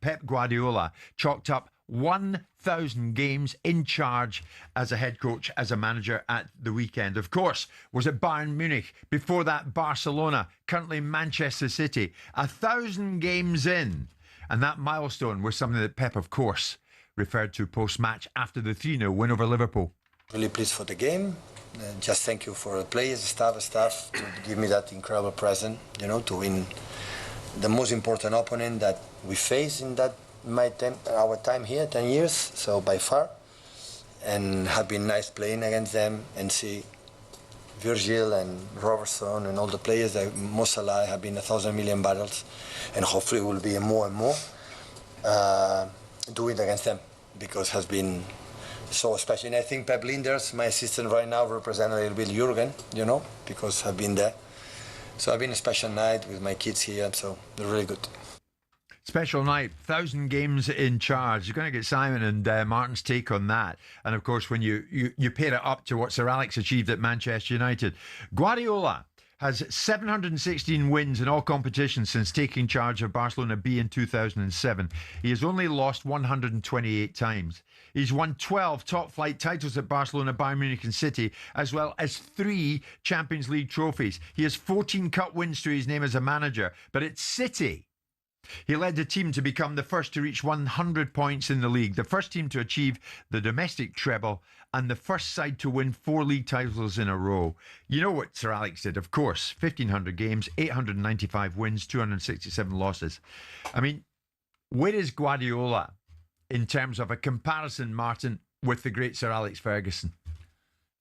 Pep Guardiola chalked up 1,000 games in charge as a head coach, as a manager at the weekend. Of course, was it Bayern Munich? Before that, Barcelona, currently Manchester City. 1,000 games in. And that milestone was something that Pep, of course, referred to post-match after the 3-0 win over Liverpool. Really pleased for the game. Just thank you for the players, staff, to give me that incredible present, to win the most important opponent that we face in that our time here, 10 years, so by far. And have been nice playing against them and see Virgil and Robertson and all the players that most alive have been 1,000 million battles, and hopefully will be more and more doing it against them, because it has been so special. And I think Pep Linders, my assistant right now, represent a little bit Jurgen, because I've been there. So I've been a special night with my kids here, so they're really good. Special night, 1,000 games in charge. You're going to get Simon and Martin's take on that. And of course, when you pair it up to what Sir Alex achieved at Manchester United, Guardiola has 716 wins in all competitions since taking charge of Barcelona B in 2007. He has only lost 128 times. He's won 12 top-flight titles at Barcelona, Bayern Munich and City, as well as 3 Champions League trophies. He has 14 cup wins to his name as a manager. But at City, he led the team to become the first to reach 100 points in the league, the first team to achieve the domestic treble, and the first side to win 4 league titles in a row. You know what Sir Alex did, of course. 1,500 games, 895 wins, 267 losses. I mean, where is Guardiola in terms of a comparison, Martin, with the great Sir Alex Ferguson?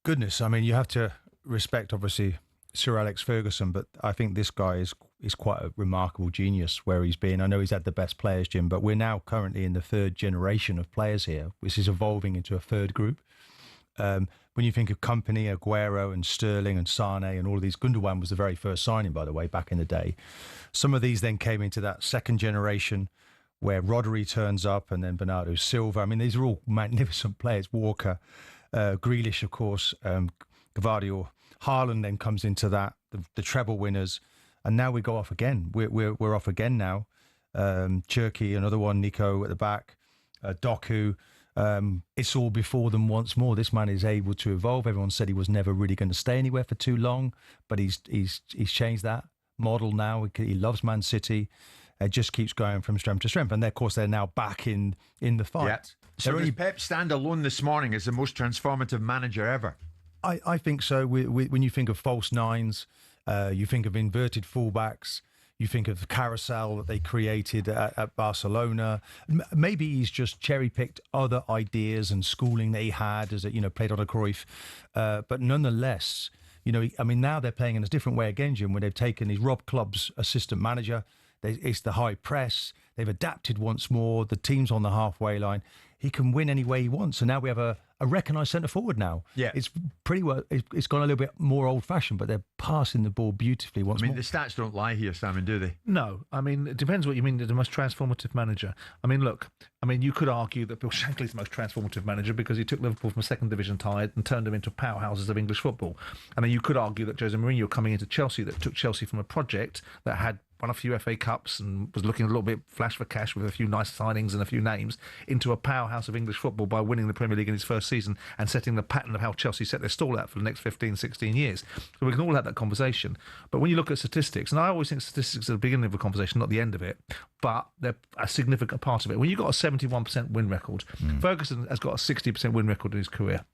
Goodness, I mean, you have to respect, obviously, Sir Alex Ferguson, but I think this guy is quite a remarkable genius where he's been. I know he's had the best players, Jim, but we're now currently in the 3rd generation of players here, which is evolving into a 3rd group. When you think of Kompany, Aguero and Sterling and Sane and all of these, Gundogan was the very first signing, by the way, back in the day. Some of these then came into that 2nd generation where Rodri turns up, and then Bernardo Silva. I mean, these are all magnificent players. Walker, Grealish, of course, Gvardiol. Haaland then comes into that, the treble winners, and now we go off again. We're off again now. Cherki, another one, Nico at the back, Doku. It's all before them once more. This man is able to evolve. Everyone said he was never really going to stay anywhere for too long, but he's changed that model now. He loves Man City. It just keeps going from strength to strength, and of course they're now back in the fight. Yeah. So does Pep stand alone this morning as the most transformative manager ever? I think so. When you think of false nines, you think of inverted fullbacks, you think of the carousel that they created at Barcelona. Maybe he's just cherry-picked other ideas and schooling that he had as played on a Cruyff. But nonetheless, I mean, now they're playing in a different way again, Jim, where they've taken his Rob Klopp's assistant manager. It's the high press. They've adapted once more. The team's on the halfway line. He can win any way he wants. And now we have a recognised centre forward now. Yeah. It's pretty well, it's gone a little bit more old fashioned, but they're passing the ball beautifully once more. I mean, the stats don't lie here, Simon, do they? No. I mean, it depends what you mean, the most transformative manager. I mean, look, you could argue that Bill Shankly's the most transformative manager because he took Liverpool from a 2nd division side and turned them into powerhouses of English football. And then you could argue that Jose Mourinho coming into Chelsea, that took Chelsea from a project that had won a few FA Cups and was looking a little bit flash for cash with a few nice signings and a few names, into a powerhouse of English football by winning the Premier League in his first season and setting the pattern of how Chelsea set their stall out for the next 15, 16 years. So we can all have that conversation. But when you look at statistics, and I always think statistics are the beginning of a conversation, not the end of it, but they're a significant part of it. When you've got a 71% win record, Ferguson has got a 60% win record in his career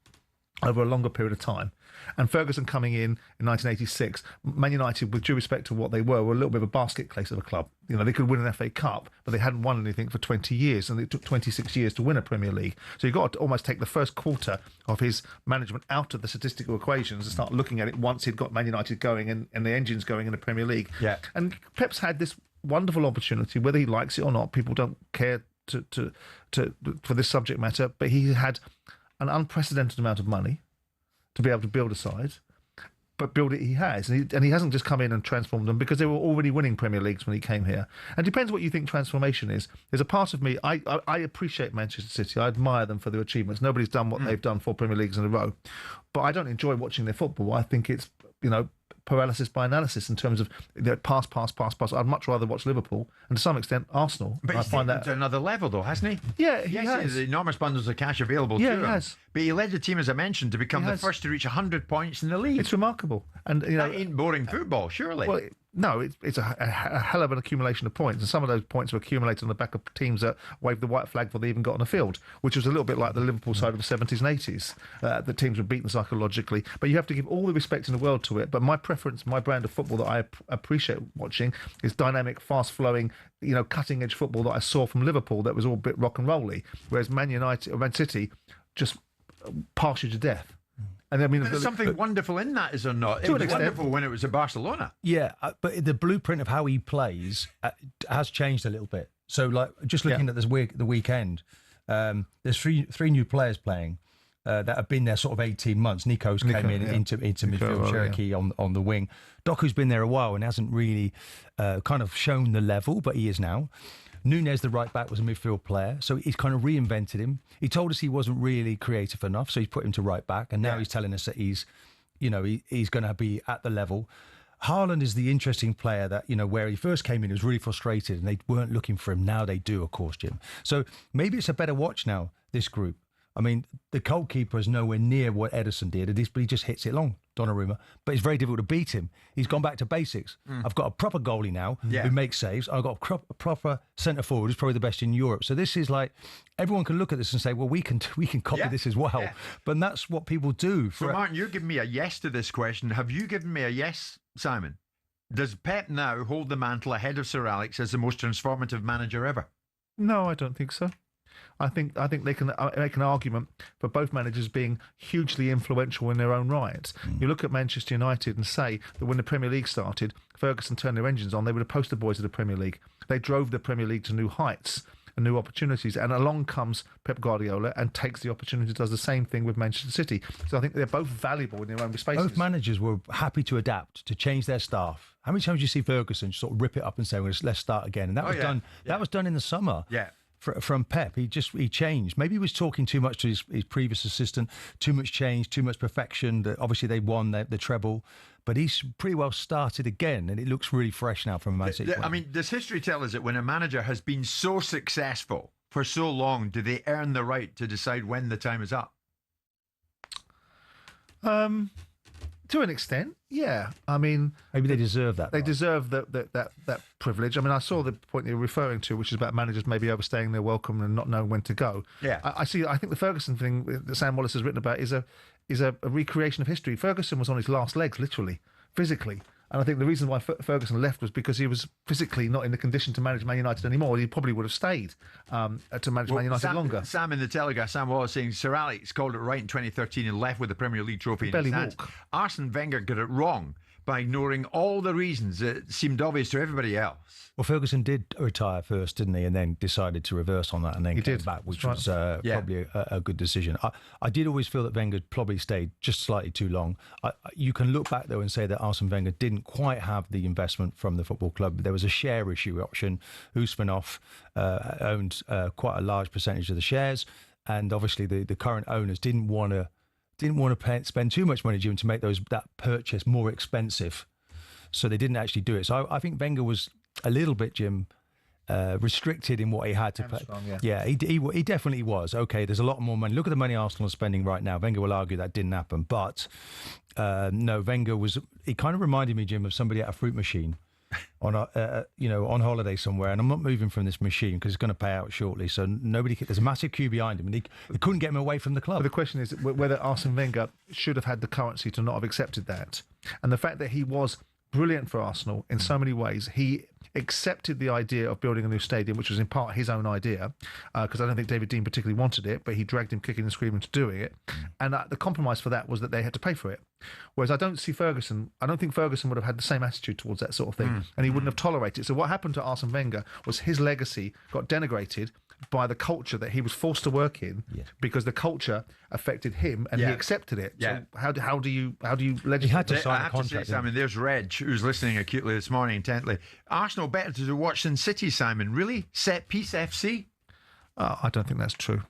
over a longer period of time. And Ferguson coming in 1986, Man United, with due respect to what they were a little bit of a basket case of a club. They could win an FA Cup, but they hadn't won anything for 20 years, and it took 26 years to win a Premier League. So you've got to almost take the first quarter of his management out of the statistical equations and start looking at it once he'd got Man United going and the engines going in the Premier League. Yeah. And Pep's had this wonderful opportunity, whether he likes it or not, people don't care for this subject matter, but he had an unprecedented amount of money to be able to build a side, but build it he has. And he hasn't just come in and transformed them because they were already winning Premier Leagues when he came here. And it depends what you think transformation is. There's a part of me, I appreciate Manchester City. I admire them for their achievements. Nobody's done what they've done 4 Premier Leagues in a row. But I don't enjoy watching their football. I think it's, paralysis by analysis in terms of pass. I'd much rather watch Liverpool and to some extent Arsenal. But I he's find taken that to another level, though, hasn't he? Yeah, he yes, has. There's enormous bundles of cash available to him. he has. But he led the team, as I mentioned, to become He the has. first to reach 100 points in the league. It's remarkable, and That ain't boring football, surely. well, no, it's a hell of an accumulation of points, and some of those points were accumulated on the back of teams that waved the white flag before they even got on the field, which was a little bit like the Liverpool side of the 70s and 80s. The teams were beaten psychologically, but you have to give all the respect in the world to it. But my preference, my brand of football that I appreciate watching is dynamic, fast-flowing, cutting-edge football that I saw from Liverpool that was all a bit rock and rolly, whereas Man United or Man City just pass you to death. And I mean, There's something wonderful in that, is there not? It To an was extent. wonderful when it was at Barcelona. Yeah, but the blueprint of how he plays has changed a little bit. So, like, just looking at the weekend, there's three new players playing that have been there sort of 18 months. Nico's came in into midfield, Cherokee on the wing. Doku's been there a while and hasn't really kind of shown the level, but he is now. Núñez, the right back, was a midfield player, so he's kind of reinvented him. He told us he wasn't really creative enough, so he's put him to right back, and now he's telling us that he's going to be at the level. Haaland is the interesting player that, where he first came in, he was really frustrated, and they weren't looking for him. Now they do, of course, Jim. So maybe it's a better watch now, this group. I mean, the goalkeeper is nowhere near what Ederson did, but he just hits it long, Donnarumma. But it's very difficult to beat him. He's gone back to basics. I've got a proper goalie now who makes saves. I've got a proper centre forward who's probably the best in Europe. So this is like, everyone can look at this and say, well, we can copy this as well. Yeah. But that's what people do. So, Martin, you're giving me a yes to this question. Have you given me a yes, Simon? Does Pep now hold the mantle ahead of Sir Alex as the most transformative manager ever? No, I don't think so. I think they can make an argument for both managers being hugely influential in their own right. You look at Manchester United and say that when the Premier League started, Ferguson turned their engines on. They were the poster boys of the Premier League. They drove the Premier League to new heights and new opportunities. And along comes Pep Guardiola and takes the opportunity, does the same thing with Manchester City. So I think they're both valuable in their own spaces. Both managers were happy to adapt, to change their staff. How many times do you see Ferguson sort of rip it up and say, well, let's start again? And that was done. That was done in the summer. Yeah. From Pep, he changed. Maybe he was talking too much to his previous assistant. Too much change, too much perfection. Obviously, they won the treble, but he's pretty well started again, and it looks really fresh now from a Man City. I mean, does history tell us that when a manager has been so successful for so long, do they earn the right to decide when the time is up? To an extent, yeah. I mean, maybe they deserve that. They deserve that privilege. I mean, I saw the point you're referring to, which is about managers maybe overstaying their welcome and not knowing when to go. Yeah, I see. I think the Ferguson thing that Sam Wallace has written about is a recreation of history. Ferguson was on his last legs, literally, physically. And I think the reason why Ferguson left was because he was physically not in the condition to manage Man United anymore. He probably would have stayed to manage Man United longer. Sam in the Telegraph, Sam Wallace saying Sir Alex called it right in 2013 and left with the Premier League trophy in his hands. Arsene Wenger got it wrong by ignoring all the reasons that seemed obvious to everybody else. Well, Ferguson did retire first, didn't he? And then decided to reverse on that and then came back, which was probably a good decision. I did always feel that Wenger probably stayed just slightly too long. You can look back, though, and say that Arsene Wenger didn't quite have the investment from the football club. There was a share issue option. Usmanov owned quite a large percentage of the shares. And obviously the current owners didn't want to spend too much money, Jim, to make that purchase more expensive. So they didn't actually do it. So I think Wenger was a little bit, Jim, restricted in what he had to pay. He definitely was. Okay, there's a lot more money. Look at the money Arsenal are spending right now. Wenger will argue that didn't happen. But no, Wenger he kind of reminded me, Jim, of somebody at a fruit machine on on holiday somewhere, and I'm not moving from this machine because it's going to pay out shortly. So there's a massive queue behind him, and they couldn't get him away from the club. But the question is whether Arsene Wenger should have had the currency to not have accepted that, and the fact that he was brilliant for Arsenal in so many ways. He accepted the idea of building a new stadium, which was in part his own idea, because I don't think David Dean particularly wanted it, but he dragged him kicking and screaming to doing it. And the compromise for that was that they had to pay for it. Whereas I don't think Ferguson would have had the same attitude towards that sort of thing, and he wouldn't have tolerated it. So what happened to Arsene Wenger was his legacy got denigrated by the culture that he was forced to work in, because the culture affected him and he accepted it. So how do you legislate? He had to sign I have a contract. to say, Simon, there's Reg, who's listening acutely this morning intently. Arsenal better to watch than City, Simon. Really? Set piece FC? I don't think that's true.